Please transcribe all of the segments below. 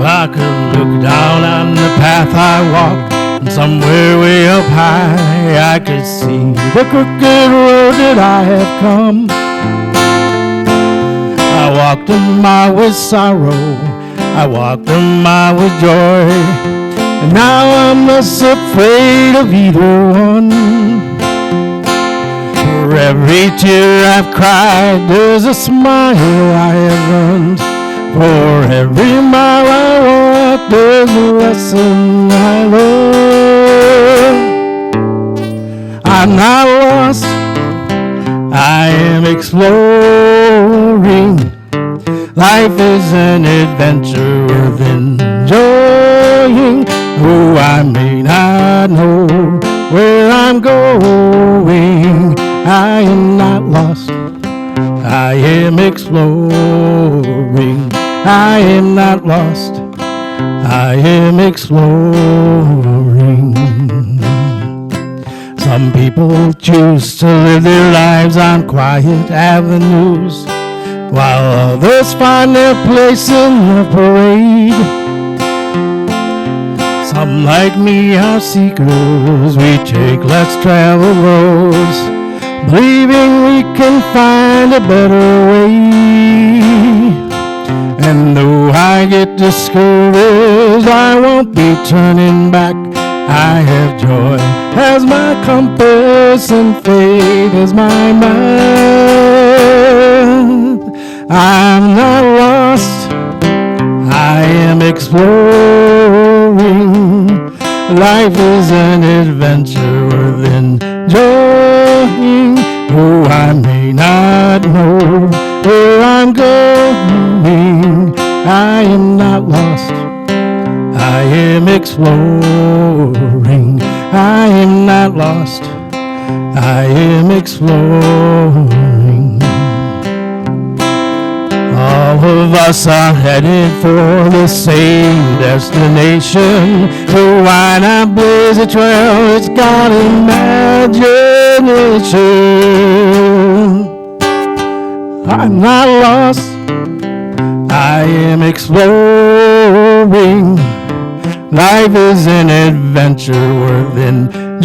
I could look down on the path I walk, and somewhere way up high I could see the crooked road that I have come. I walked a mile with sorrow, I walked a mile with joy, and now I'm less afraid of either one. For every tear I've cried, there's a smile I have earned. For every mile I walk, there's a lesson I learn. I'm not lost, I am exploring. Life is an adventure worth enjoying. Oh, I may not know where I'm going, I am not lost, I am exploring. I am not lost, I am exploring. Some people choose to live their lives on quiet avenues, while others find their place in the parade. Some like me are seekers, we take less traveled roads, believing we can find a better way. And though I get discouraged, I won't be turning back. I have joy as my compass and faith as my mind. I'm not lost, I am exploring. Life is an adventure worth enjoying. Oh, I may not know where I'm going, I am not lost, I am exploring. I am not lost, I am exploring. All of us are headed for the same destination, so why not blaze a trail? It's got imagination. I'm not lost, I am exploring. Life is an adventure worth enjoying.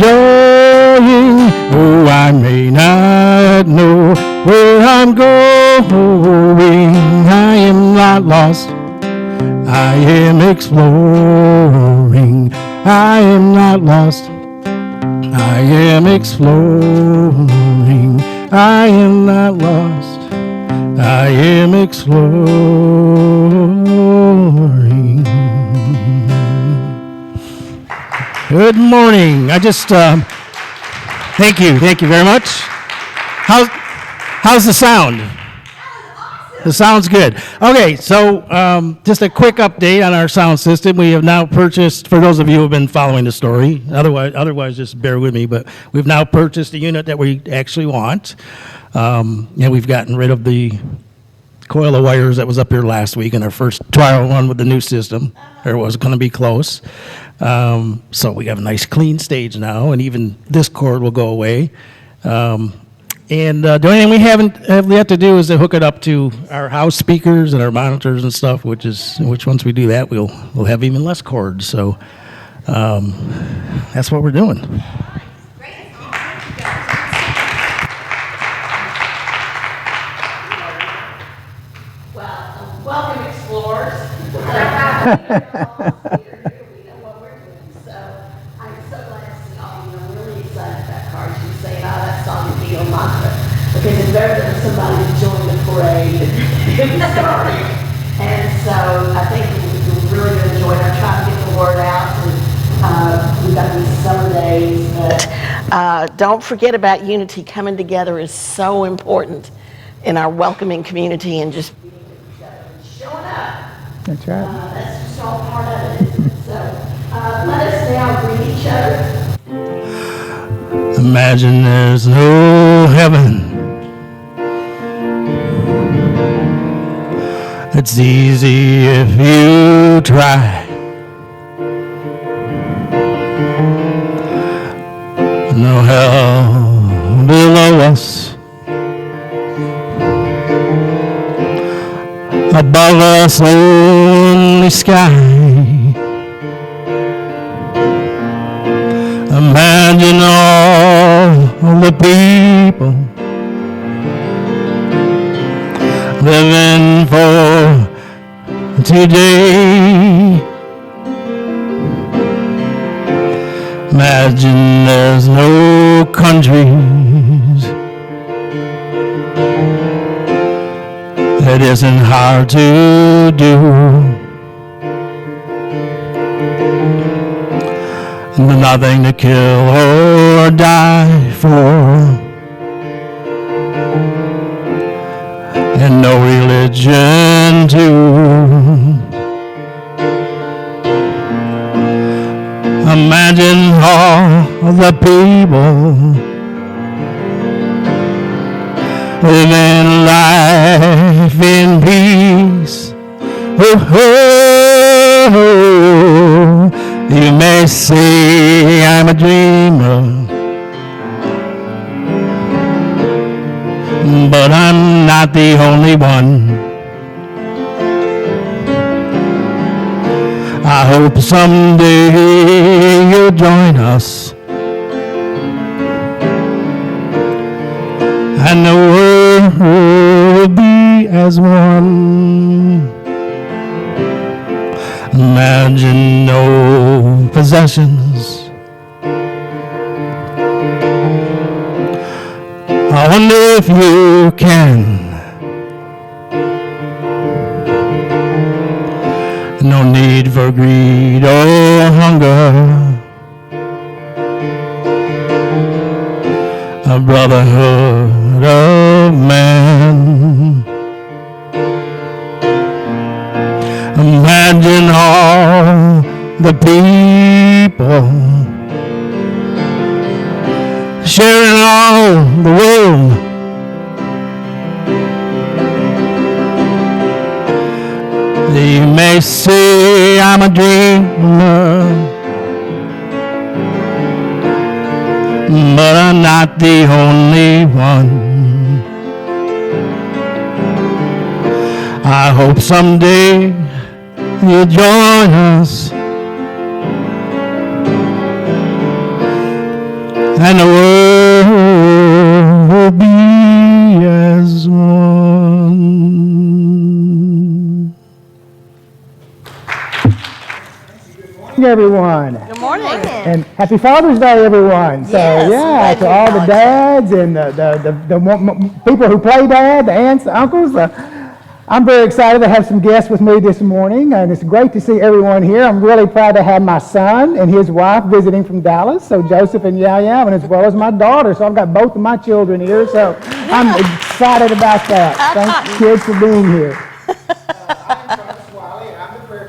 Oh, I may not know where I'm going, I am not lost, I am exploring. I am not lost, I am exploring. I am not lost, I am exploring. Good morning. I just thank you very much. How's the sound? The sound's good. Okay, so just a quick update on our sound system. We have now purchased, for those of you who have been following the story, otherwise just bear with me, but we've now purchased a unit that we actually want. And we've gotten rid of the coil of wires that was up here last week in our first trial run with the new system. It was going to be close. So we have a nice clean stage now, and even this cord will go away. And the only thing we have yet to do is to hook it up to our house speakers and our monitors and stuff, which once we do that, we'll have even less cords. So that's what we're doing. Well, welcome, explorers. Because invariably somebody would join the parade and sorry. And so I think we're really going to enjoy it. I'm trying to get the word out. And, we've got these summer days. But don't forget about unity. Coming together is so important in our welcoming community and just being with each other and showing up. That's right. That's just all part of it, isn't it? So let us now greet each other. Imagine there's no heaven. It's easy if you try. No hell below us. above us only sky. Imagine all the people living for today. Imagine there's no countries. It isn't hard to do. Nothing to kill or die for, and no religion too. Imagine all the people living life in peace. Oh, oh, oh. You may say I'm a dreamer, but I'm not the only one. I hope someday you'll join us, and the world will be as one. Imagine no possessions. I wonder if you can. No need for greed or hunger. A brotherhood of man. Imagine all the people sharing all the world. You may say I'm a dreamer, but I'm not the only one. I hope someday you'll join us, and the world will be as one. Everyone. Good morning. And happy Father's Day, everyone. So, Yes, yeah, glad to you all the acknowledged dads and the people who play dad, the aunts, the uncles. I'm very excited to have some guests with me this morning, and it's great to see everyone here. I'm really proud to have my son and his wife visiting from Dallas, so Joseph and Yaya, and as well as my daughter. So I've got both of my children here, so I'm excited about that. Thanks, kids, for being here.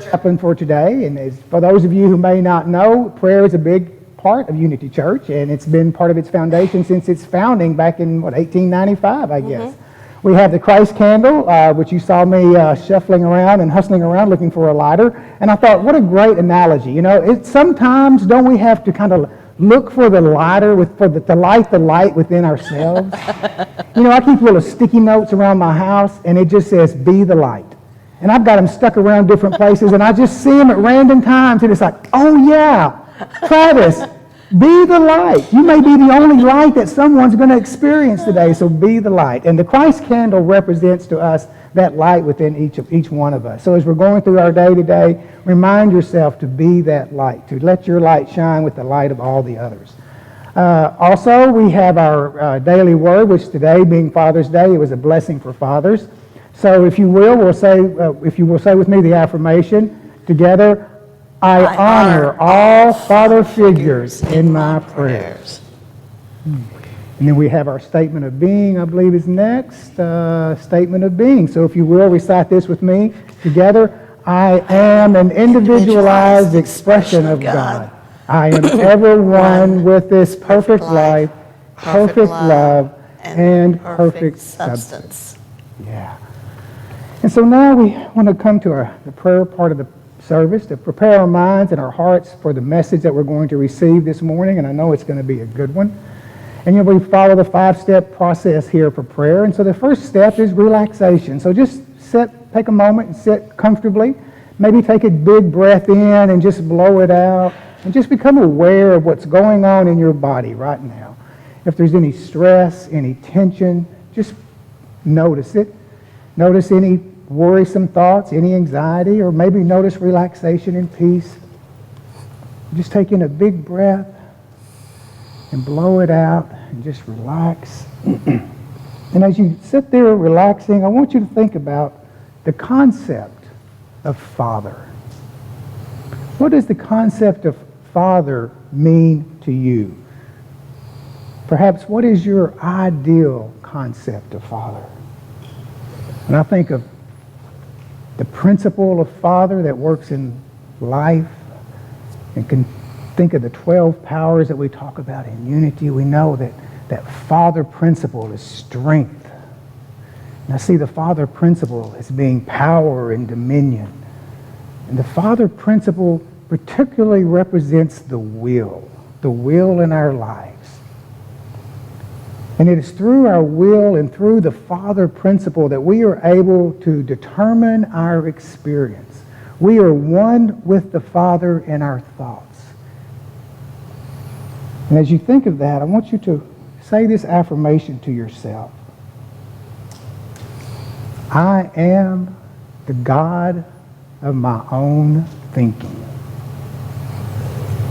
Chaplain for today, and for those of you who may not know, prayer is a big part of Unity Church, and it's been part of its foundation since its founding back in 1895, I guess. We have the Christ candle, which you saw me shuffling around and hustling around looking for a lighter, and I thought, what a great analogy. You know, sometimes don't we have to kind of look for the lighter to light the light within ourselves? You know, I keep little sticky notes around my house, and it just says, "Be the light." And I've got them stuck around different places, and I just see them at random times, and it's like, oh yeah, Travis, be the light. You may be the only light that someone's going to experience today, so be the light. And the Christ candle represents to us that light within each one of us. So as we're going through our day today, remind yourself to be that light, to let your light shine with the light of all the others. Also, we have our daily word, which today, being Father's Day, it was a blessing for fathers. So if you will say with me the affirmation together, I honor all father figures in my prayers. And then we have our statement of being, I believe is next. Statement of being. So if you will, recite this with me together. I am an individualized expression of God. I am ever one with this perfect life, perfect love, and perfect substance. Yeah. And so now we want to come to the prayer part of the service to prepare our minds and our hearts for the message that we're going to receive this morning, and I know it's going to be a good one. And we follow the 5-step process here for prayer, and so the first step is relaxation. So just take a moment and sit comfortably. Maybe take a big breath in and just blow it out. And just become aware of what's going on in your body right now. If there's any stress, any tension, just notice it. Notice any worrisome thoughts, any anxiety, or maybe notice relaxation and peace. Just take in a big breath and blow it out and just relax. And as you sit there relaxing, I want you to think about the concept of Father. What does the concept of Father mean to you? Perhaps what is your ideal concept of Father? When I think of the principle of Father that works in life, and can think of the 12 powers that we talk about in unity, we know that Father principle is strength. And I see the Father principle as being power and dominion. And the Father principle particularly represents the will in our lives. And it is through our will and through the Father principle that we are able to determine our experience. We are one with the Father in our thoughts. And as you think of that, I want you to say this affirmation to yourself. I am the God of my own thinking.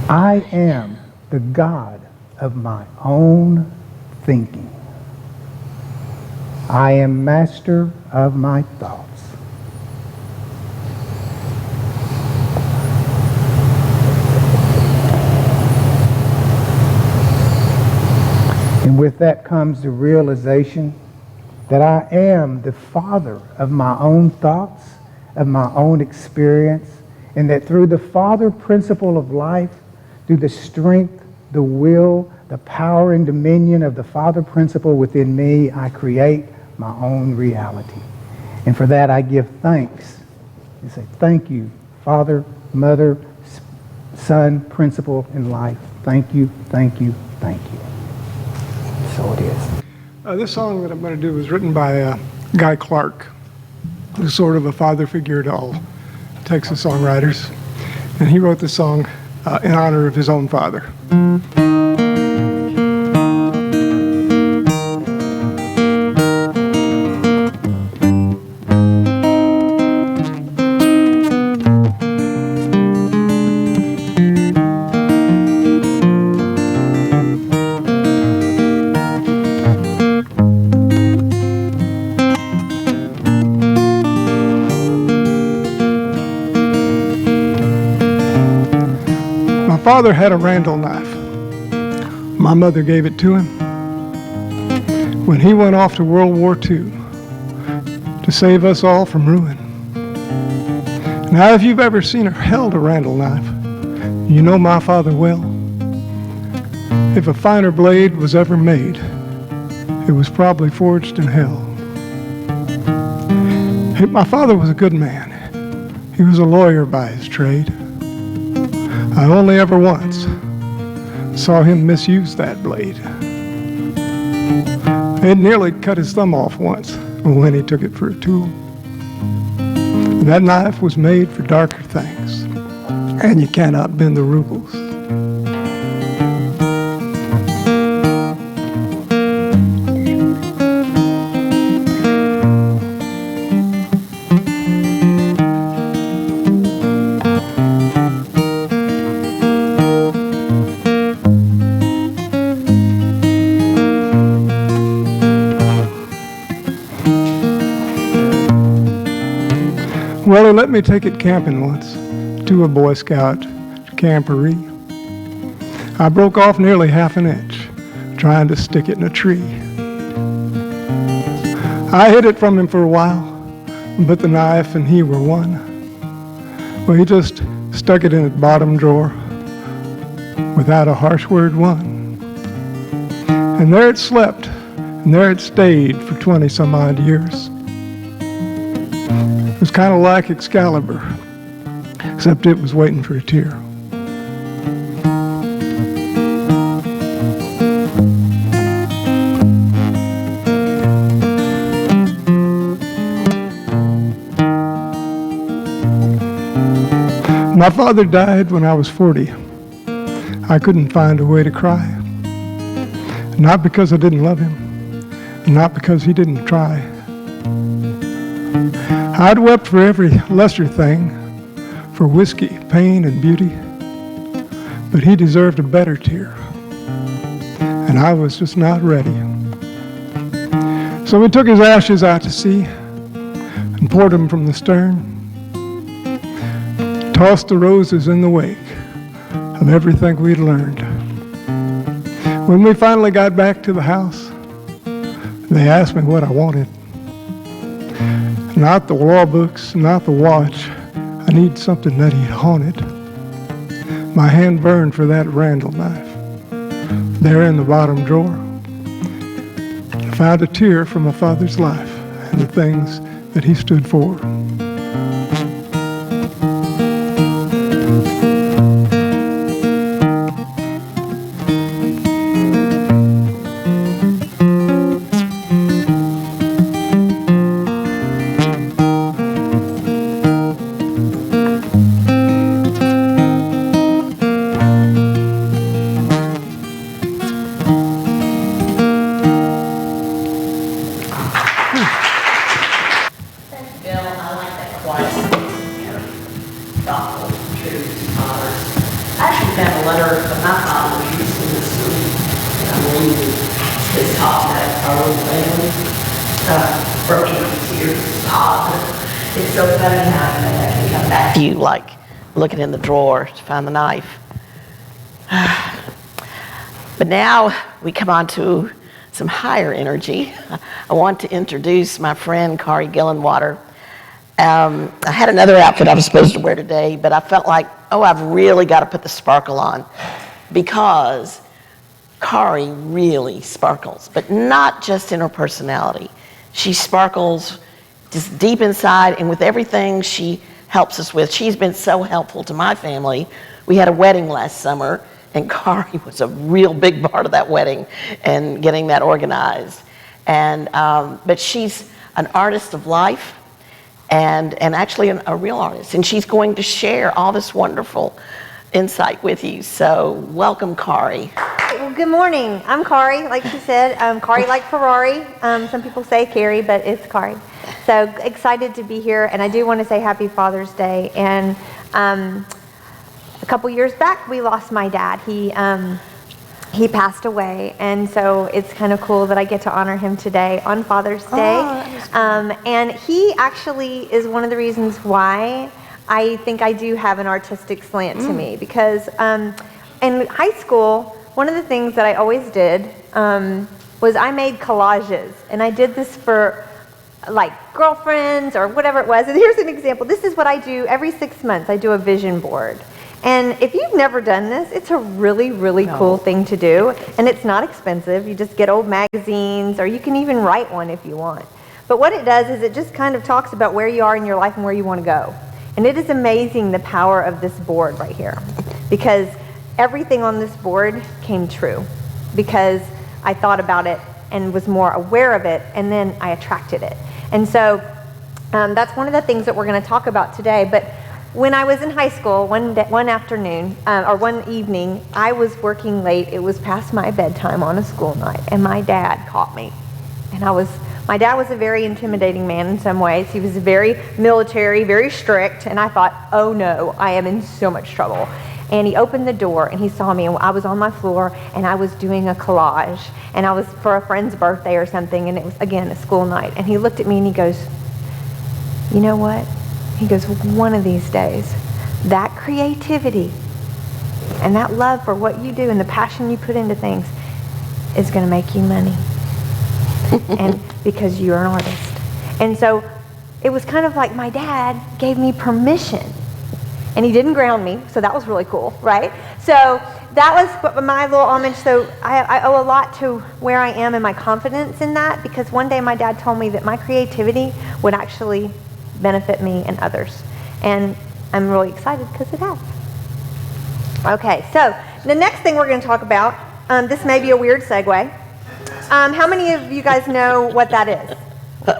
I am the God of my own thinking. I am master of my thoughts. And with that comes the realization that I am the Father of my own thoughts, of my own experience, and that through the Father principle of life, through the strength, the will, the power and dominion of the Father principle within me, I create my own reality. And for that I give thanks. And say, thank you, Father, Mother, Son, principle in life. Thank you, thank you, thank you. So it is. This song that I'm going to do was written by Guy Clark, who's sort of a father figure to all Texas songwriters. And he wrote this song in honor of his own father. My father had a Randall knife. My mother gave it to him when he went off to World War II to save us all from ruin. Now, if you've ever seen or held a Randall knife, you know my father well. If a finer blade was ever made, it was probably forged in hell. My father was a good man. He was a lawyer by his trade. I only ever once saw him misuse that blade. It nearly cut his thumb off once when he took it for a tool. That knife was made for darker things, and you cannot bend the rubles. Well, he let me take it camping once to a Boy Scout camporee. I broke off nearly half an inch trying to stick it in a tree. I hid it from him for a while, but the knife and he were one. Well, he just stuck it in his bottom drawer without a harsh word one. And there it slept, and there it stayed for 20 some odd years. It was kind of like Excalibur, except it was waiting for a tear. My father died when I was 40. I couldn't find a way to cry. Not because I didn't love him, not because he didn't try. I'd wept for every lesser thing, for whiskey, pain, and beauty, but he deserved a better tear, and I was just not ready. So we took his ashes out to sea and poured them from the stern, tossed the roses in the wake of everything we'd learned. When we finally got back to the house, they asked me what I wanted. Not the law books, not the watch. I need something that he'd haunted. My hand burned for that Randall knife. There in the bottom drawer, I found a tear from my father's life and the things that he stood for. You like looking in the drawer to find the knife. But now we come on to some higher energy. I want to introduce my friend Kari Gillenwater. I had another outfit I was supposed to wear today, but I felt like, I've really got to put the sparkle on, because Kari really sparkles, but not just in her personality. She sparkles just deep inside, and with everything she helps us with. She's been so helpful to my family. We had a wedding last summer, and Kari was a real big part of that wedding and getting that organized. And but she's an artist of life, and actually a real artist, and she's going to share all this wonderful insight with you. So welcome, Kari. Well, good morning. I'm Kari, like she said. Kari like Ferrari. Some people say Kari, but it's Kari. So excited to be here, and I do want to say Happy Father's Day. And a couple years back, we lost my dad. He passed away, and so it's kind of cool that I get to honor him today on Father's Day. And he actually is one of the reasons why I think I do have an artistic slant to me, because in high school, one of the things that I always did was I made collages, and I did this for like girlfriends or whatever it was. And here's an example. This is what I do every 6 months. I do a vision board. And if you've never done this, it's a really, really cool thing to do. And it's not expensive. You just get old magazines, or you can even write one if you want. But what it does is it just kind of talks about where you are in your life and where you want to go. And it is amazing the power of this board right here, because everything on this board came true because I thought about it and was more aware of it, and then I attracted it. And so that's one of the things that we're going to talk about today. But when I was in high school, one afternoon, or one evening, I was working late. It was past my bedtime on a school night, and my dad caught me. And my dad was a very intimidating man in some ways. He was very military, very strict, and I thought, oh no, I am in so much trouble. And he opened the door, and he saw me, and I was on my floor, and I was doing a collage, and I was for a friend's birthday or something, and it was, again, a school night. And he looked at me, and he goes, you know what? He goes, one of these days, that creativity and that love for what you do and the passion you put into things is going to make you money. And because you're an artist. And so it was kind of like my dad gave me permission. And he didn't ground me, so that was really cool, right? So that was my little homage. So I owe a lot to where I am and my confidence in that, because one day my dad told me that my creativity would actually benefit me and others. And I'm really excited because it has. Okay, so the next thing we're going to talk about, this may be a weird segue. How many of you guys know what that is?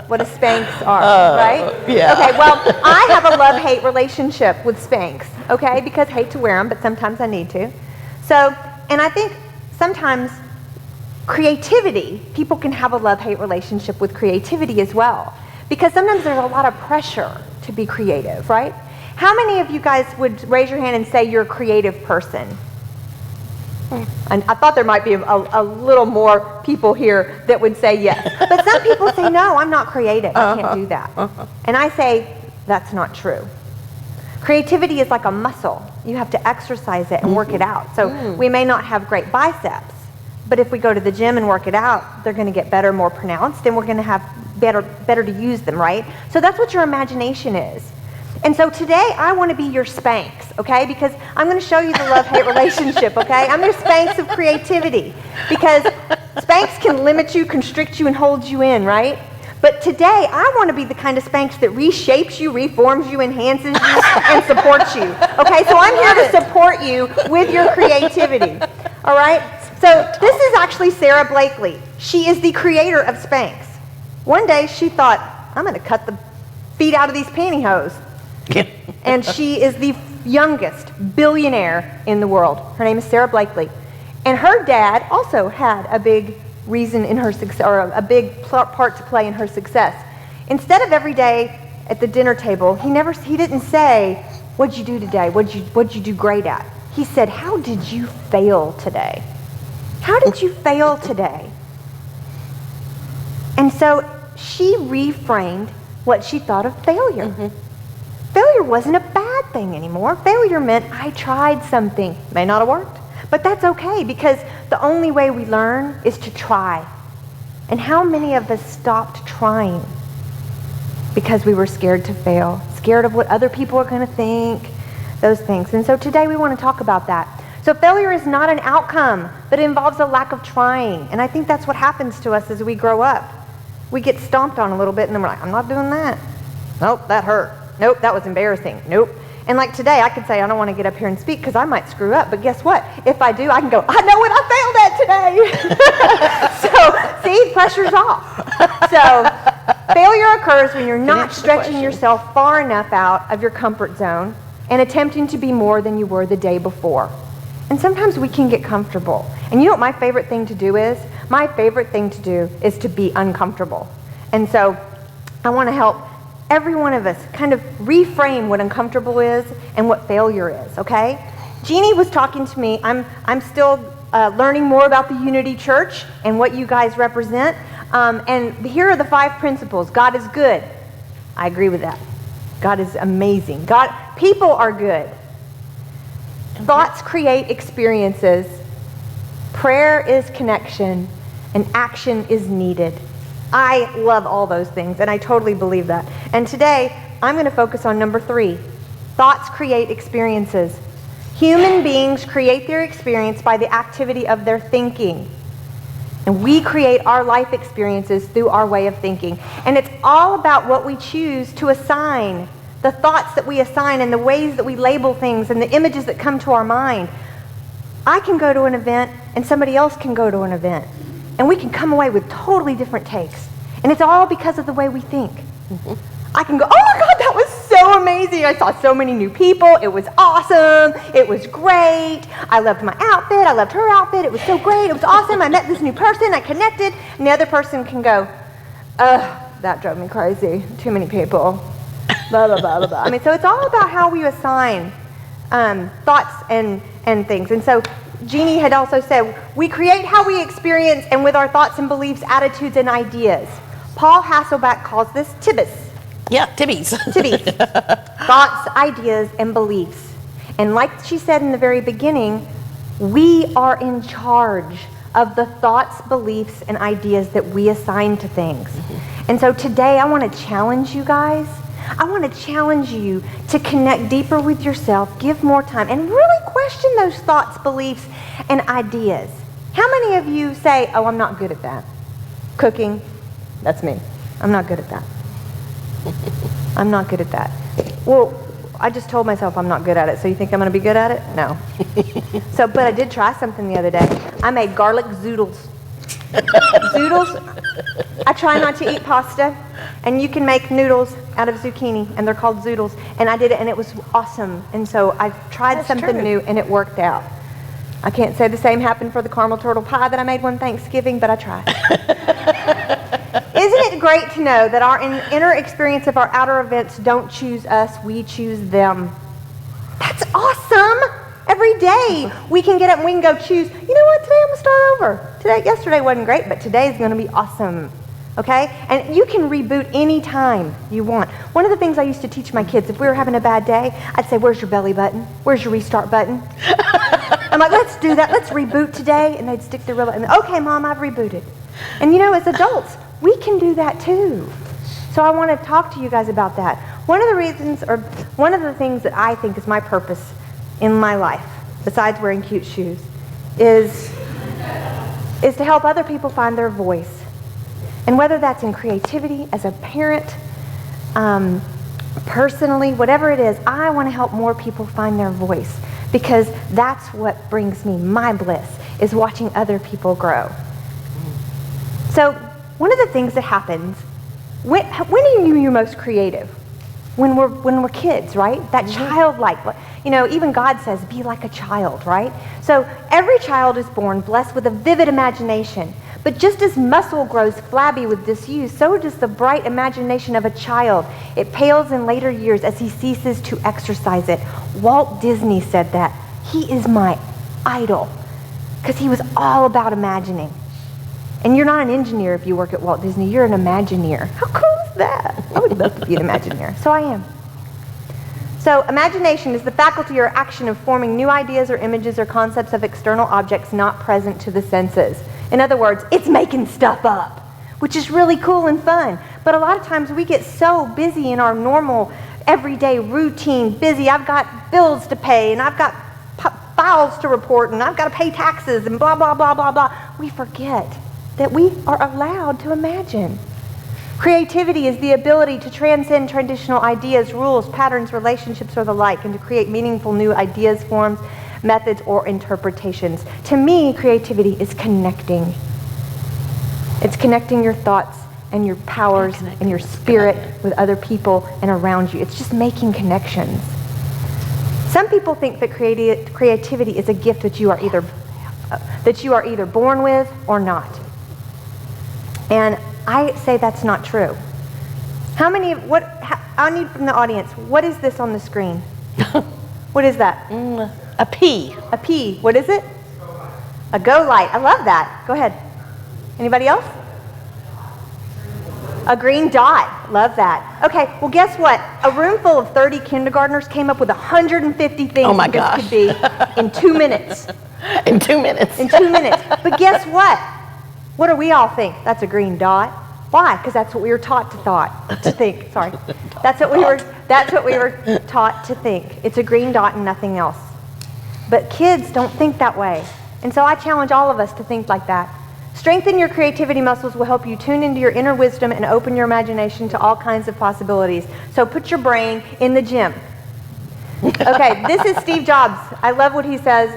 what a Spanx are, right? yeah. Okay, well, I have a love-hate relationship with Spanx, okay? Because I hate to wear them, but sometimes I need to. So, and I think sometimes creativity, people can have a love-hate relationship with creativity as well. Because sometimes there's a lot of pressure to be creative, right? How many of you guys would raise your hand and say you're a creative person? And I thought there might be a little more people here that would say yes. But some people say, no, I'm not creative. I can't do that. And I say, that's not true. Creativity is like a muscle. You have to exercise it and work it out. So we may not have great biceps, but if we go to the gym and work it out, they're going to get better, more pronounced, and we're going to have better to use them, right? So that's what your imagination is. And so today, I want to be your Spanx, okay? Because I'm going to show you the love-hate relationship, okay? I'm your Spanx of creativity. Because Spanx can limit you, constrict you, and hold you in, right? But today, I want to be the kind of Spanx that reshapes you, reforms you, enhances you, and supports you. Okay, so I'm here to support you with your creativity, all right? So this is actually Sarah Blakely. She is the creator of Spanx. One day, she thought, I'm going to cut the feet out of these pantyhose. And she is the youngest billionaire in the world. Her name is Sarah Blakely. And her dad also had a big reason in her success, or a big part to play in her success. Instead of every day at the dinner table, he didn't say, what'd you do today? What'd you do great at? He said, how did you fail today? How did you fail today? And so she reframed what she thought of failure. Failure wasn't a bad thing anymore. Failure meant I tried something. May not have worked, but that's okay, because the only way we learn is to try. And how many of us stopped trying because we were scared to fail, scared of what other people are going to think, those things. And so today we want to talk about that. So failure is not an outcome, but it involves a lack of trying. And I think that's what happens to us as we grow up. We get stomped on a little bit and then we're like, I'm not doing that. Nope, that hurt. Nope, that was embarrassing. Nope. And like today, I could say, I don't want to get up here and speak because I might screw up. But guess what? If I do, I can go, I know what I failed at today. So, see, pressure's off. So, failure occurs when you're not stretching yourself far enough out of your comfort zone and attempting to be more than you were the day before. And sometimes we can get comfortable. And you know what my favorite thing to do is? My favorite thing to do is to be uncomfortable. And so, I want to help every one of us kind of reframe what uncomfortable is and what failure is, okay? Jeannie was talking to me. I'm still learning more about the Unity Church and what you guys represent. And here are the 5 principles. God is good. I agree with that. God is amazing. People are good. Thoughts create experiences. Prayer is connection, and action is needed. I love all those things, and I totally believe that. And today, I'm going to focus on number 3. Thoughts create experiences. Human beings create their experience by the activity of their thinking. And we create our life experiences through our way of thinking. And it's all about what we choose to assign, the thoughts that we assign and the ways that we label things and the images that come to our mind. I can go to an event, and somebody else can go to an event. And we can come away with totally different takes. And it's all because of the way we think. I can go, oh my God, that was so amazing. I saw so many new people. It was awesome. It was great. I loved my outfit. I loved her outfit. It was so great. It was awesome. I met this new person. I connected. And the other person can go, that drove me crazy. Too many people. Blah, blah, blah, blah, blah. I mean, so it's all about how we assign thoughts and things. And so Jeannie had also said, we create how we experience, and with our thoughts and beliefs, attitudes and ideas. Paul Hasselbeck calls this TIBBIS. Yeah, Tibbies. TIBBIS. Thoughts, ideas, and beliefs. And like she said in the very beginning, we are in charge of the thoughts, beliefs, and ideas that we assign to things. And so today I want to challenge you guys. I want to challenge you to connect deeper with yourself, give more time, and really question those thoughts, beliefs, and ideas. How many of you say, oh, I'm not good at that? Cooking, that's me. I'm not good at that. I'm not good at that. Well, I just told myself I'm not good at it, so you think I'm going to be good at it? No. But I did try something the other day. I made garlic zoodles. Zoodles, I try not to eat pasta, and you can make noodles out of zucchini, and they're called zoodles. And I did it, and it was awesome. And so I tried something new, and it worked out. I can't say the same happened for the caramel turtle pie that I made one Thanksgiving, but I tried. Isn't it great to know that our inner experience of our outer events don't choose us, we choose them? That's awesome! Every day we can get up and we can go choose, you know what, today I'm going to start over. Yesterday wasn't great, but today is going to be awesome. Okay? And you can reboot any time you want. One of the things I used to teach my kids, if we were having a bad day, I'd say, where's your belly button? Where's your restart button? I'm like, let's do that. Let's reboot today. And they'd stick their real button. Okay, Mom, I've rebooted. And you know, as adults, we can do that too. So I want to talk to you guys about that. One of the reasons, or one of the things that I think is my purpose in my life, besides wearing cute shoes, is to help other people find their voice. And whether that's in creativity, as a parent, personally, whatever it is, I want to help more people find their voice, because that's what brings me my bliss, is watching other people grow. So one of the things that happens, when are you most creative? When we're kids, right? That childlike, you know, even God says, be like a child, right? So every child is born blessed with a vivid imagination. But just as muscle grows flabby with disuse, so does the bright imagination of a child. It pales in later years as he ceases to exercise it. Walt Disney said that. He is my idol, because he was all about imagining. And you're not an engineer if you work at Walt Disney, you're an Imagineer. How cool is that? I would love to be an Imagineer, so I am. So imagination is the faculty or action of forming new ideas or images or concepts of external objects not present to the senses. In other words, it's making stuff up, which is really cool and fun. But a lot of times we get so busy in our normal, everyday routine, busy. I've got bills to pay, and I've got files to report, and I've got to pay taxes, and blah, blah, blah, blah, blah. We forget that we are allowed to imagine. Creativity is the ability to transcend traditional ideas, rules, patterns, relationships, or the like, and to create meaningful new ideas, forms, methods, or interpretations. To me, creativity is connecting. It's connecting your thoughts and your powers and your spirit with other people and around you. It's just making connections. Some people think that creativity is a gift that you are either born with or not. And I say that's not true. I need from the audience, what is this on the screen? What is that? A P. A P. What is it? A go light. I love that. Go ahead. Anybody else? A green dot. Love that. Okay, well guess what? A room full of 30 kindergartners came up with 150 things Oh my this could be in 2 minutes. In 2 minutes. In 2 minutes. But guess what? What do we all think? That's a green dot. Why? Because that's what we were taught to think. Sorry. That's what we were taught to think. It's a green dot and nothing else. But kids don't think that way. And so I challenge all of us to think like that. Strengthen your creativity muscles will help you tune into your inner wisdom and open your imagination to all kinds of possibilities. So put your brain in the gym. Okay, this is Steve Jobs. I love what he says.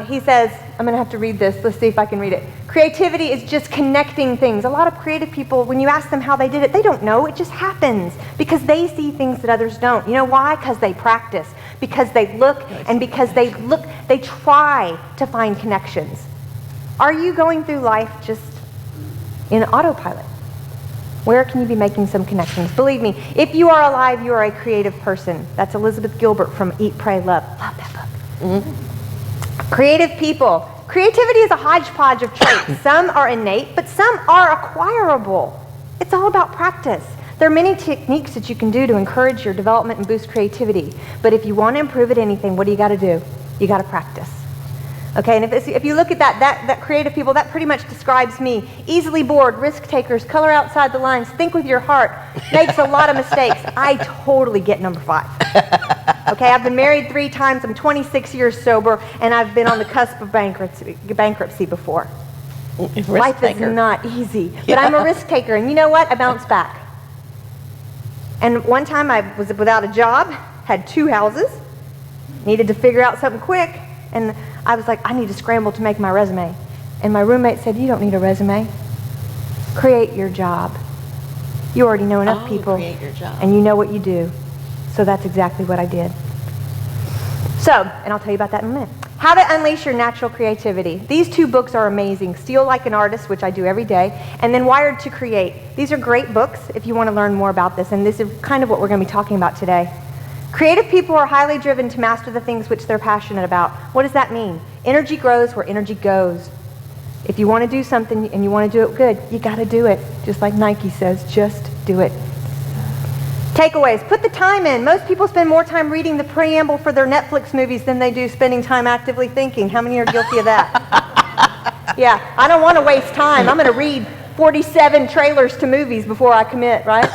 He says, I'm going to have to read this. Let's see if I can read it. Creativity is just connecting things. A lot of creative people, when you ask them how they did it, they don't know. It just happens because they see things that others don't. You know why? Because they practice, because they look, and because they try to find connections. Are you going through life just in autopilot? Where can you be making some connections? Believe me, if you are alive, you are a creative person. That's Elizabeth Gilbert from Eat, Pray, Love. Love that book. Mm-hmm. Creative people. Creativity is a hodgepodge of traits. Some are innate, but some are acquirable. It's all about practice. There are many techniques that you can do to encourage your development and boost creativity. But if you want to improve at anything, what do you got to do? You got to practice. Okay, and if you look at that creative people, that pretty much describes me. Easily bored, risk takers, color outside the lines, think with your heart, makes a lot of mistakes. I totally get number 5. Okay, I've been married 3 times, I'm 26 years sober, and I've been on the cusp of bankruptcy before. Life is not easy, but I'm a risk taker, and you know what? I bounce back. And one time I was without a job, had 2 houses, needed to figure out something quick, and I was like, I need to scramble to make my resume. And my roommate said, you don't need a resume. Create your job. You already know enough people. Create your job. And you know what you do. So that's exactly what I did. So, and I'll tell you about that in a minute. How to Unleash Your Natural Creativity. These 2 books are amazing. Steal Like an Artist, which I do every day, and then Wired to Create. These are great books if you want to learn more about this, and this is kind of what we're going to be talking about today. Creative people are highly driven to master the things which they're passionate about. What does that mean? Energy grows where energy goes. If you want to do something and you want to do it good, you got to do it. Just like Nike says, just do it. Takeaways. Put the time in. Most people spend more time reading the preamble for their Netflix movies than they do spending time actively thinking. How many are guilty of that? Yeah, I don't want to waste time. I'm going to read 47 trailers to movies before I commit, right?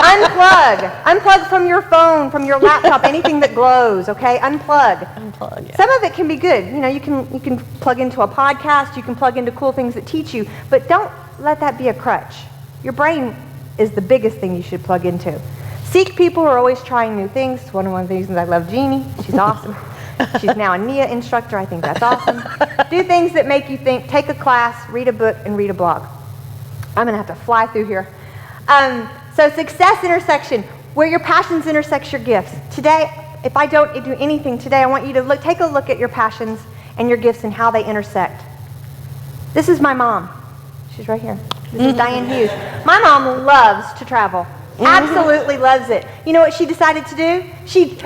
Unplug. Unplug from your phone, from your laptop, anything that glows, okay? Unplug. Unplug, yeah. Some of it can be good. You know, you can plug into a podcast, you can plug into cool things that teach you, but don't let that be a crutch. Your brain is the biggest thing you should plug into. Seek people who are always trying new things. It's one of the reasons I love Jeannie. She's awesome. She's now a NIA instructor. I think that's awesome. Do things that make you think. Take a class, read a book, and read a blog. I'm going to have to fly through here. So success intersection, where your passions intersect your gifts. Today, if I don't do anything today, I want you to take a look at your passions and your gifts and how they intersect. This is my mom. She's right here. This is Diane Hughes. My mom loves to travel. Absolutely loves it. You know what she decided to do? She,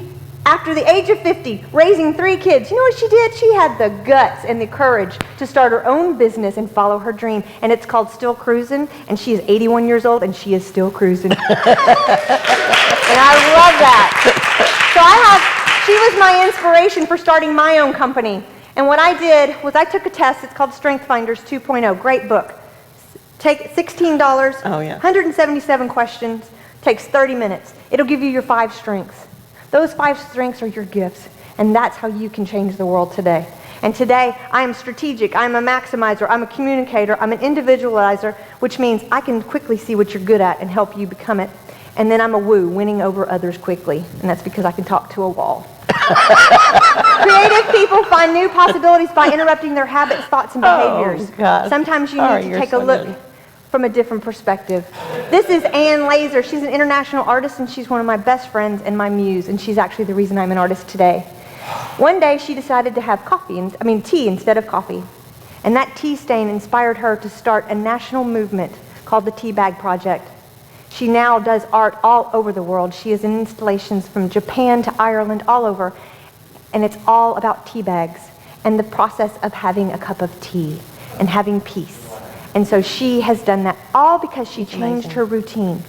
after the age of 50, raising 3 kids, you know what she did? She had the guts and the courage to start her own business and follow her dream. And it's called Still Cruising. And she is 81 years old, and she is still cruising. And I love that. So she was my inspiration for starting my own company. And what I did was I took a test. It's called Strength Finders 2.0. Great book. Take $16, 177 questions, takes 30 minutes. It'll give you your 5 strengths. Those 5 strengths are your gifts, and that's how you can change the world today. And today, I am strategic, I'm a maximizer, I'm a communicator, I'm an individualizer, which means I can quickly see what you're good at and help you become it. And then I'm a woo, winning over others quickly, and that's because I can talk to a wall. Creative people find new possibilities by interrupting their habits, thoughts, and behaviors. God. Sometimes you Sorry, need to you're take so a look good. from a different perspective. This is Ann Laser. She's an international artist, and she's one of my best friends and my muse, and she's actually the reason I'm an artist today. One day, she decided to have tea instead of coffee, and that tea stain inspired her to start a national movement called the Tea Bag Project. She now does art all over the world. She is in installations from Japan to Ireland, all over. And it's all about tea bags and the process of having a cup of tea and having peace. And so she has done that all because she changed her routine.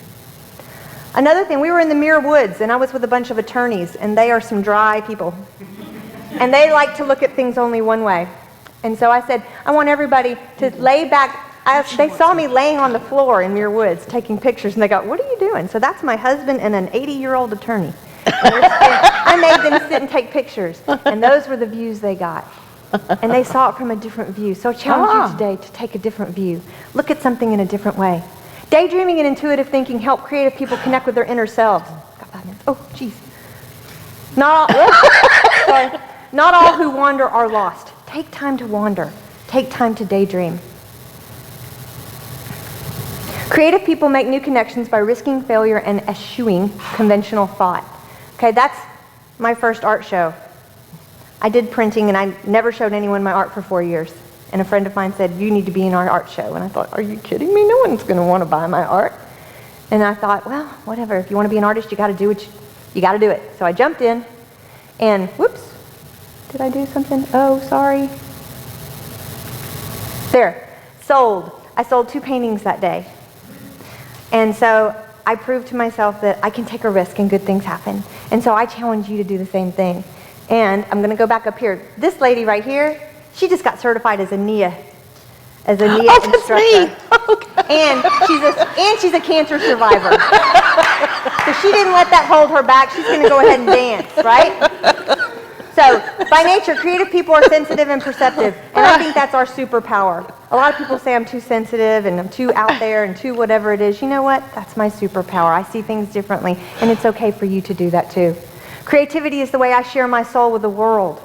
Another thing, we were in the Muir Woods, and I was with a bunch of attorneys, and they are some dry people. And they like to look at things only one way. And so I said, I want everybody to lay back. They saw me laying on the floor in Muir Woods taking pictures, and they go, what are you doing? So that's my husband and an 80-year-old attorney. I made them sit and take pictures, and those were the views they got. And they saw it from a different view. So I challenge you today to take a different view. Look at something in a different way. Daydreaming and intuitive thinking help creative people connect with their inner selves. Got 5 minutes. Oh, jeez. Not all who wander are lost. Take time to wander. Take time to daydream. Creative people make new connections by risking failure and eschewing conventional thought. Okay, that's my first art show. I did printing, and I never showed anyone my art for 4 years. And a friend of mine said, you need to be in our art show. And I thought, are you kidding me? No one's going to want to buy my art. And I thought, well, whatever. If you want to be an artist, you got to do what you got to do it. So I jumped in, and whoops, did I do something? Oh, sorry. There, sold. I sold 2 paintings that day. And so I proved to myself that I can take a risk and good things happen. And so I challenge you to do the same thing. And I'm going to go back up here. This lady right here, she just got certified as a NIA instructor. Me. Oh, and she's a cancer survivor. So she didn't let that hold her back. She's going to go ahead and dance, right? So, by nature, creative people are sensitive and perceptive, and I think that's our superpower. A lot of people say I'm too sensitive and I'm too out there and too whatever it is. You know what? That's my superpower. I see things differently, and it's okay for you to do that too. Creativity is the way I share my soul with the world,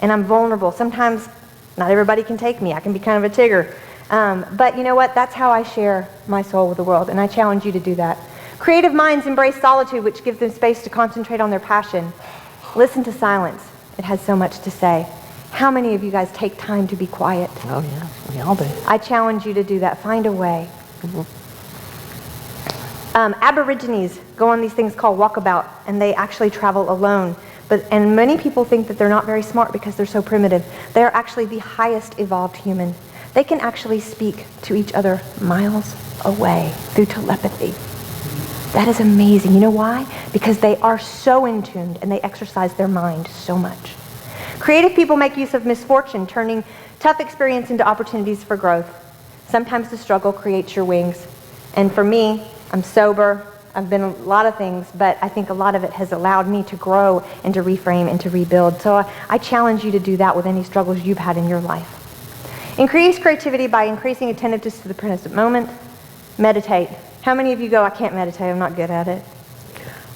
and I'm vulnerable. Sometimes Not everybody can take me. I can be kind of a Tigger. But you know what? That's how I share my soul with the world, and I challenge you to do that. Creative minds embrace solitude, which gives them space to concentrate on their passion. Listen to silence. It has so much to say. How many of you guys take time to be quiet? Oh, yeah. We all do. I challenge you to do that. Find a way. Aborigines go on these things called walkabout, and they actually travel alone. And many people think that they're not very smart because they're so primitive. They're actually the highest evolved human. They can actually speak to each other miles away through telepathy. That is amazing. You know why? Because they are so in tune and they exercise their mind so much. Creative people make use of misfortune, turning tough experience into opportunities for growth. Sometimes the struggle creates your wings. And for me, I'm sober. I've been a lot of things, but I think a lot of it has allowed me to grow and to reframe and to rebuild. So I challenge you to do that with any struggles you've had in your life. Increase creativity by increasing attentiveness to the present moment. Meditate. How many of you go, I can't meditate, I'm not good at it?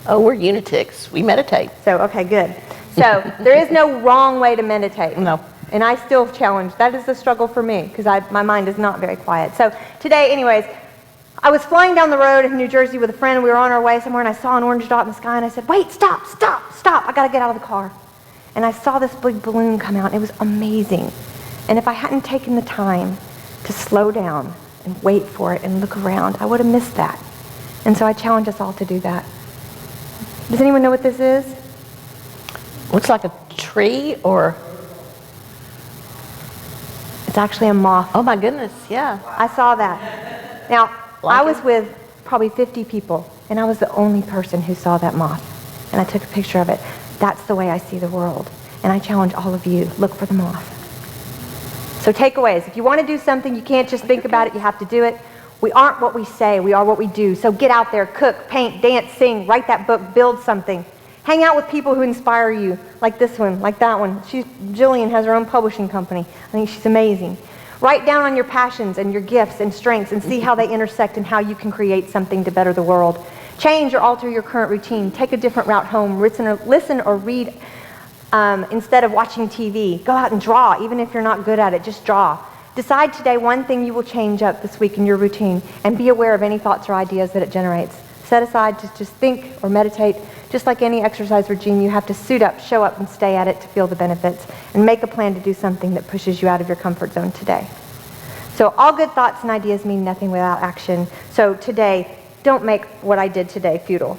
Oh, we're unitics. We meditate. So, okay, good. So there is no wrong way to meditate. No. And I still challenge. That is the struggle for me because my mind is not very quiet. So today, anyways, I was flying down the road in New Jersey with a friend. We were on our way somewhere, and I saw an orange dot in the sky, and I said, wait, stop. I got to get out of the car. And I saw this big balloon come out, and it was amazing. And if I hadn't taken the time to slow down and wait for it and look around, I would have missed that. And so I challenge us all to do that. Does anyone know what this is? Looks like a tree or... It's actually a moth. Oh, my goodness, yeah. I saw that. Now, I was with probably 50 people, and I was the only person who saw that moth. And I took a picture of it. That's the way I see the world. And I challenge all of you, look for the moth. So takeaways. If you want to do something, you can't just think about it, you have to do it. We aren't what we say, we are what we do. So get out there, cook, paint, dance, sing, write that book, build something. Hang out with people who inspire you, like this one, like that one. Jillian has her own publishing company. I think she's amazing. Write down on your passions and your gifts and strengths and see how they intersect and how you can create something to better the world. Change or alter your current routine. Take a different route home. Listen or read instead of watching TV. Go out and draw, even if you're not good at it. Just draw. Decide today one thing you will change up this week in your routine, and be aware of any thoughts or ideas that it generates. Set aside to just think or meditate. Just like any exercise regime, you have to suit up, show up, and stay at it to feel the benefits, and make a plan to do something that pushes you out of your comfort zone today. So all good thoughts and ideas mean nothing without action. So today, don't make what I did today futile.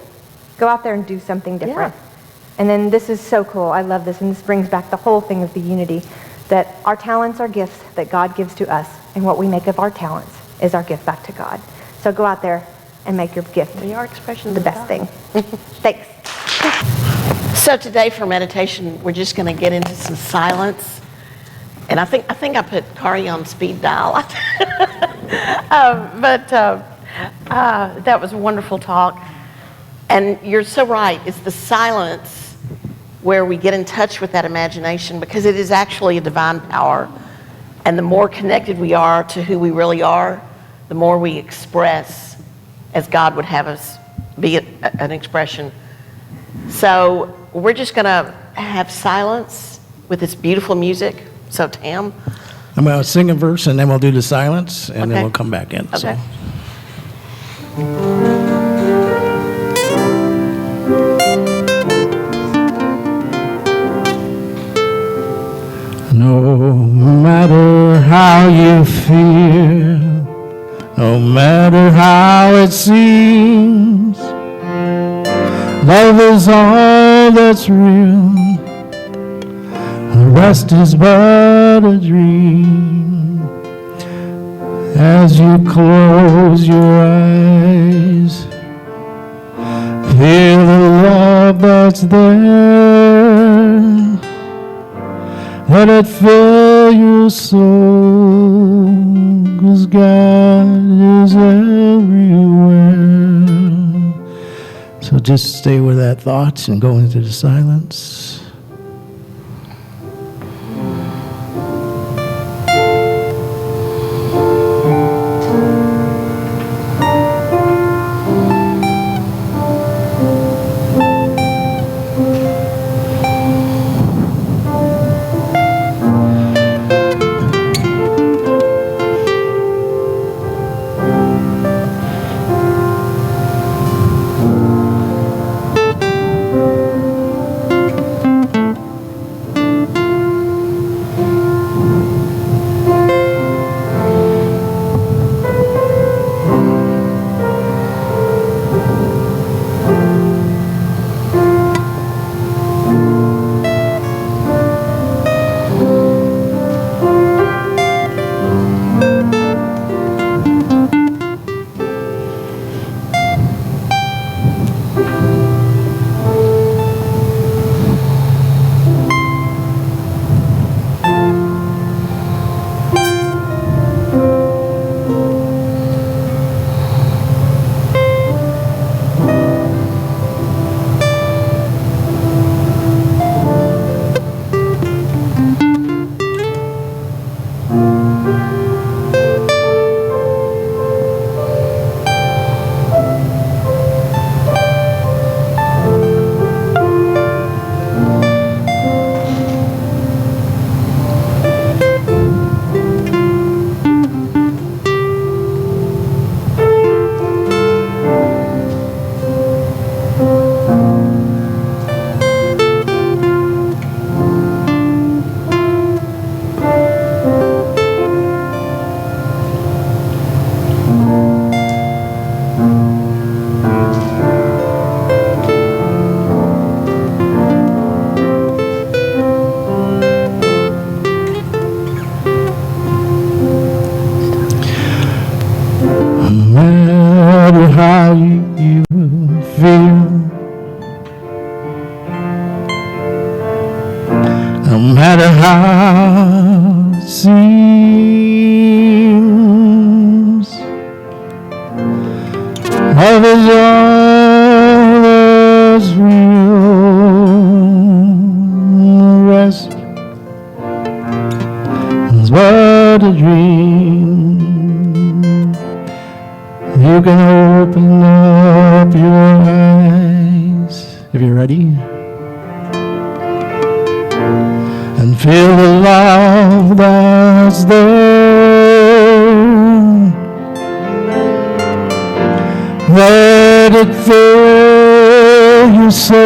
Go out there and do something different. Yeah. And then this is so cool. I love this, and this brings back the whole thing of the unity, that our talents are gifts that God gives to us, and what we make of our talents is our gift back to God. So go out there and make your gift We are expressions the of best God. thing. Thanks. So today for meditation, we're just going to get into some silence. And I think I put Kari on speed dial. That was a wonderful talk. And you're so right. It's the silence where we get in touch with that imagination, because it is actually a divine power. And the more connected we are to who we really are, the more we express as God would have us be an expression. So we're just going to have silence with this beautiful music. So Tam. I'm going to sing a verse, and then we'll do the silence, and then Okay. we'll come back in. So. Okay. No matter how you feel, no matter how it seems, love is all that's real. The rest is but a dream. As you close your eyes, feel the love that's there. Let it fill your soul, 'cause God is everywhere. So just stay with that thought and go into the silence. No matter how it seems, love is all that's real. The rest is but a dream. You can open up your eyes if you're ready and feel the love that's there. Let it fill your soul,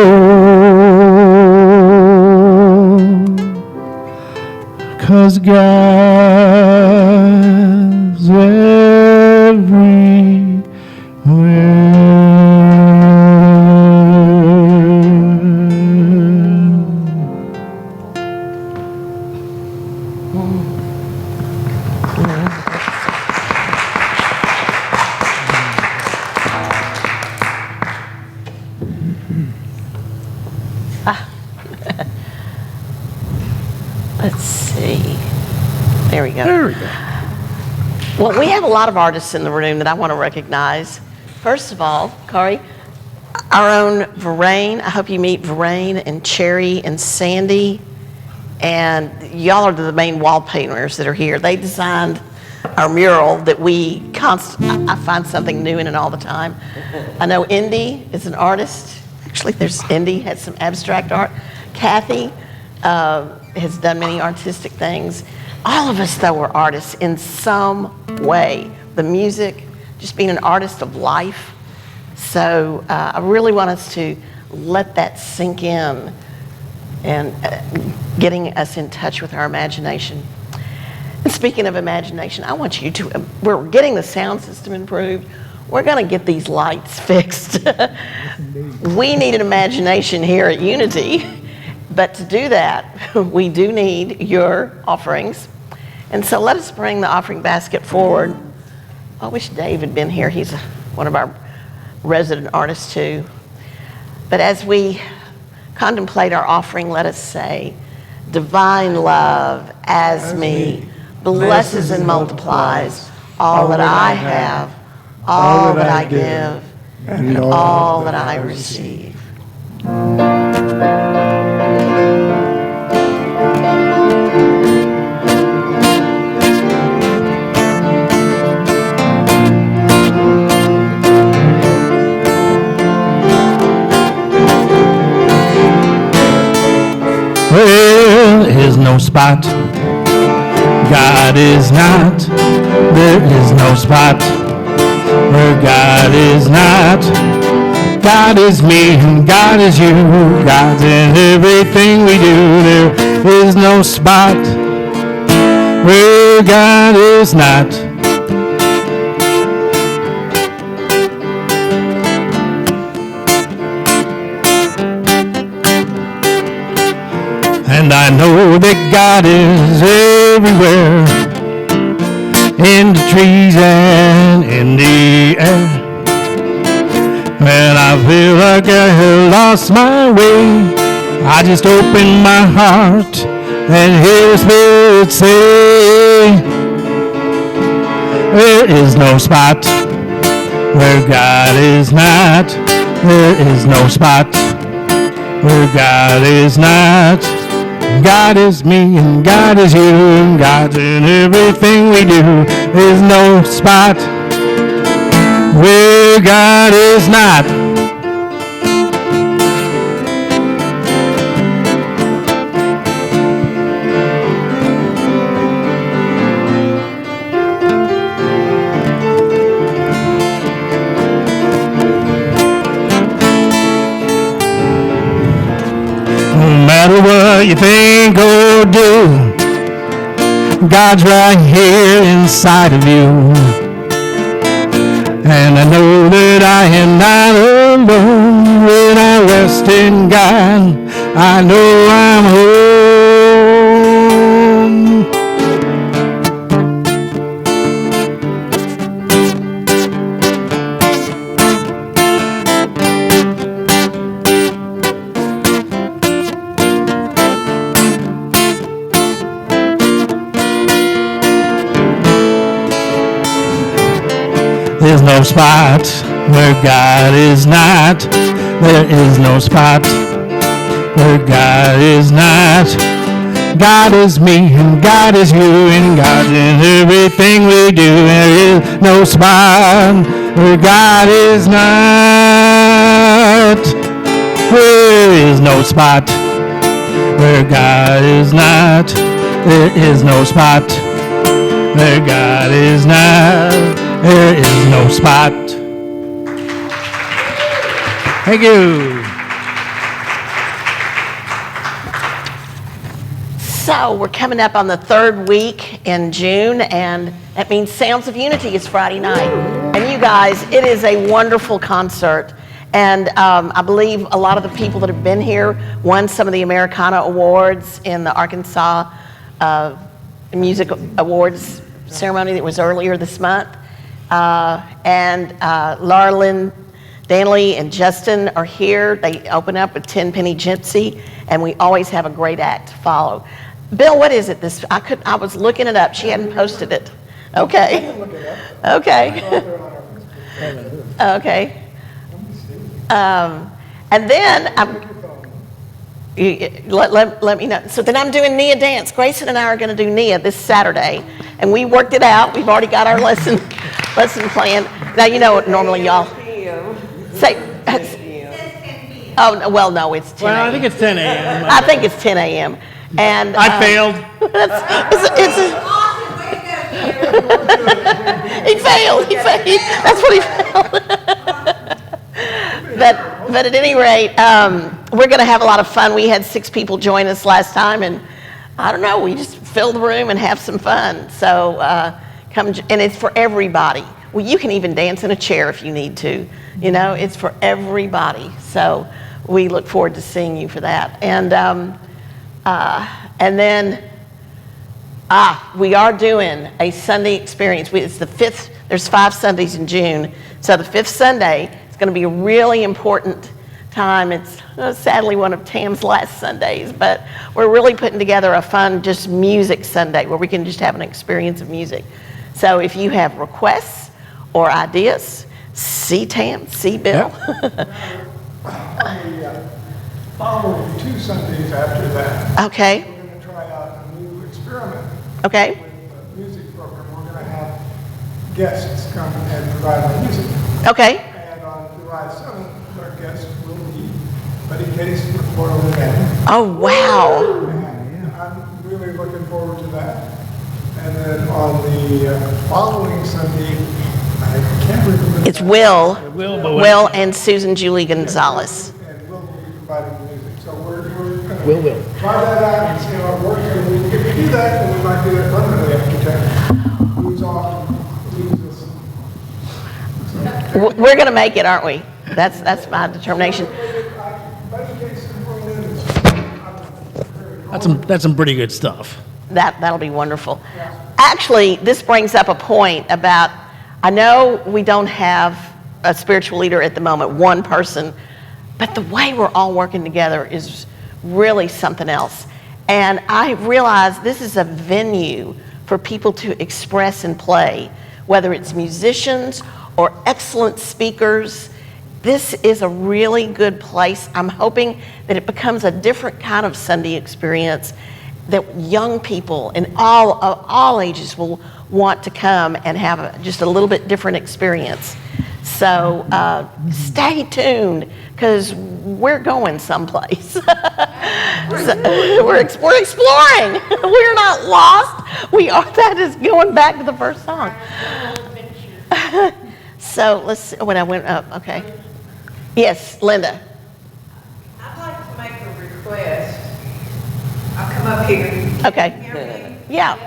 'cause God's Let's see. There we go. There we go. Well, we have a lot of artists in the room that I want to recognize. First of all, Kari, our own Verraine. I hope you meet Verraine and Cherry and Sandy. And y'all are the main wall painters that are here. They designed our mural that I find something new in it all the time. I know Indy is an artist. Actually, there's Indy, has some abstract art. Kathy has done many artistic things. All of us, though, are artists in some way. The music, just being an artist of life. So I really want us to let that sink in and getting us in touch with our imagination. And speaking of imagination, I want you to, we're getting the sound system improved. We're going to get these lights fixed. We need an imagination here at Unity. But to do that, we do need your offerings. And so let us bring the offering basket forward. I wish Dave had been here. He's one of our resident artists too. But as we contemplate our offering, let us say, divine love as me blesses and multiplies all that I have, all that I give, and all that I receive. Well, there is no spot God is not. There is no spot where God is not. God is me and God is you. God's in everything we do. There is no spot where God is not. And I know that God is everywhere, in the trees and in the air. When I feel like I have lost my way, I just open my heart and hear the Spirit say, there is no spot where God is not. There is no spot where God is not. God is me and God is you, and God's in everything we do. There's no spot where God is not. No matter what you think or do, God's right here inside of you. And I know that I am not alone. When I rest in God, I know I'm home. There's no spot where God is not. There is no spot where God is not. God is me and God is you and God's in everything we do. There is no spot where God is not. There is no spot where God is not. There is no spot where God is not. There is no spot. Thank you. So we're coming up on the third week in June, and that means Sounds of Unity is Friday night. And you guys, it is a wonderful concert. And I believe a lot of the people that have been here won some of the Americana Awards in the Arkansas Music Awards ceremony that was earlier this month. And Laura Lynn Danley and Justin are here. They open up with 10 Penny Gypsy, and we always have a great act to follow. Bill, what is it? I was looking it up. She hadn't posted it. Okay. Okay. Okay. And then let me know. So then I'm doing Nia dance. Grayson and I are going to do Nia this Saturday, and we worked it out. We've already got our lesson plan. Now you know what normally y'all say. Oh well, no, it's 10 a.m. Well, I think it's 10 a.m. I think it's 10 a.m. And I failed. He failed. That's what he failed. But at any rate, we're going to have a lot of fun. We had 6 people join us last time, and I don't know, we just fill the room and have some fun. So come, and it's for everybody. Well, you can even dance in a chair if you need to. You know, it's for everybody. So we look forward to seeing you for that. And then we are doing a Sunday experience. It's the 5th. There's 5 Sundays in June. So the 5th Sunday, it's going to be a really important time. It's sadly one of Tam's last Sundays, but we're really putting together a fun just music Sunday where we can just have an experience of music. So if you have requests or ideas, see Tam, see Bill. Yep. Following 2 Sundays after that, Okay. we're going to try out a new experiment Okay. with the music program. We're going to have guests come and provide the music. Okay. And on July 7th, our guest will be Buddy Case with Coral and Band. Oh, wow. And I'm really looking forward to that. And then on the following Sunday, I can't remember. It's Will Will and Susan Julie Gonzalez. And we'll be providing the music. So we're going to Will. try that out and see how it works. And if we do that, then we might do that permanently after 10. Who's off, leaves us. We're going to make it, aren't we? That's my determination. That's some pretty good stuff. That'll be wonderful. Actually, this brings up a point about, I know we don't have a spiritual leader at the moment, one person, but the way we're all working together is really something else. And I realize this is a venue for people to express and play, whether it's musicians or excellent speakers. This is a really good place. I'm hoping that it becomes a different kind of Sunday experience, that young people in all ages will want to come and have just a little bit different experience. So stay tuned, because we're going someplace. We're exploring. We're not lost. We are. That is going back to the first song. So let's see. When I went up, okay. Yes, Linda. I'd like to make a request. I'll come up here. Okay. Hear me? Yeah.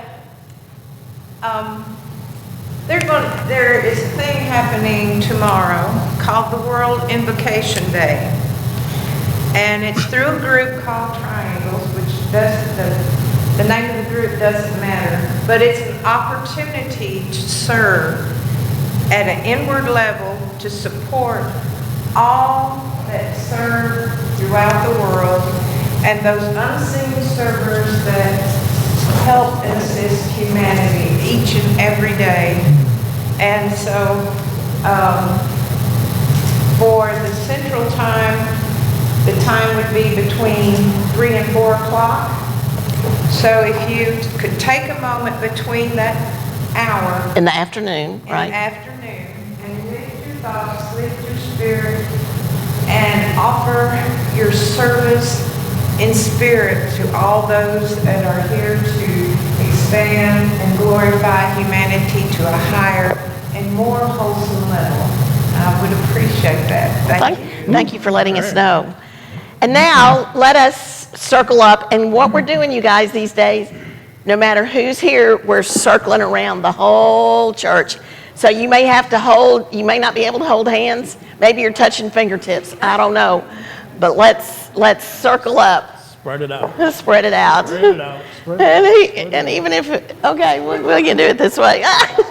There is a thing happening tomorrow called the World Invocation Day. And it's through a group called Triangles, which the name of the group doesn't matter. But it's an opportunity to serve at an inward level to support all that serve throughout the world and those unseen servers that help and assist humanity each and every day. And so For the central time, the time would be between 3 and 4 o'clock. So if you could take a moment between that hour In the afternoon, in the right? afternoon and lift your thoughts, lift your spirit, and offer your service in spirit to all those that are here to expand and glorify humanity to a higher and more wholesome level. I would appreciate that. Thank you for letting us know. And now, let us circle up. And what we're doing, you guys, these days, no matter who's here, we're circling around the whole church. So you may have to hold, you may not be able to hold hands. Maybe you're touching fingertips. I don't know. But let's circle up. Spread it out. Spread it out. Spread it out. Spread it out. And even if, okay, we can do it this way.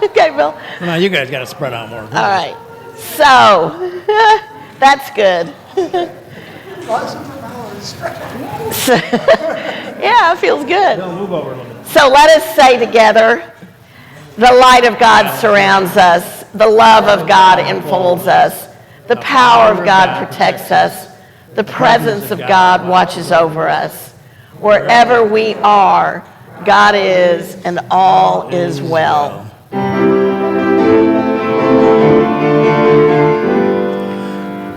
Okay, Bill. Well, now you guys got to spread out more. All right. So, that's good. So, yeah, it feels good. Move over a little bit. So let us say together, the light of God surrounds us, the love of God enfolds us, the power of God protects us, the presence of God watches over us. Wherever we are, God is, and all is well.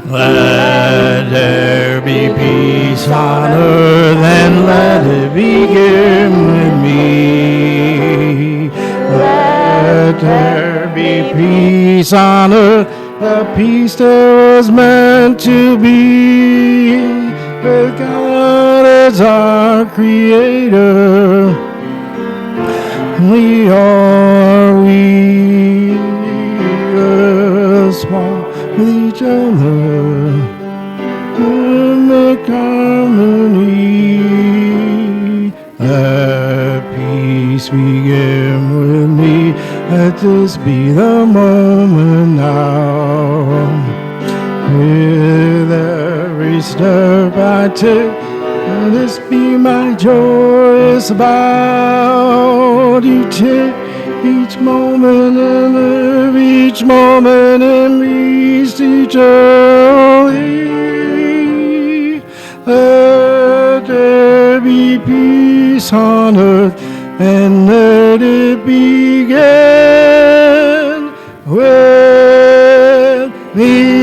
Let there be peace on earth, and let it begin with me. Let there be peace on earth, a peace that was meant to be, with God as our creator. We are small with each other, and make harmony. Let peace begin with me. Let this be the moment now. With every step I take, let this be my joyous vow. You take each moment and live each moment in peace eternally. Let there be peace on earth, and let it begin with me.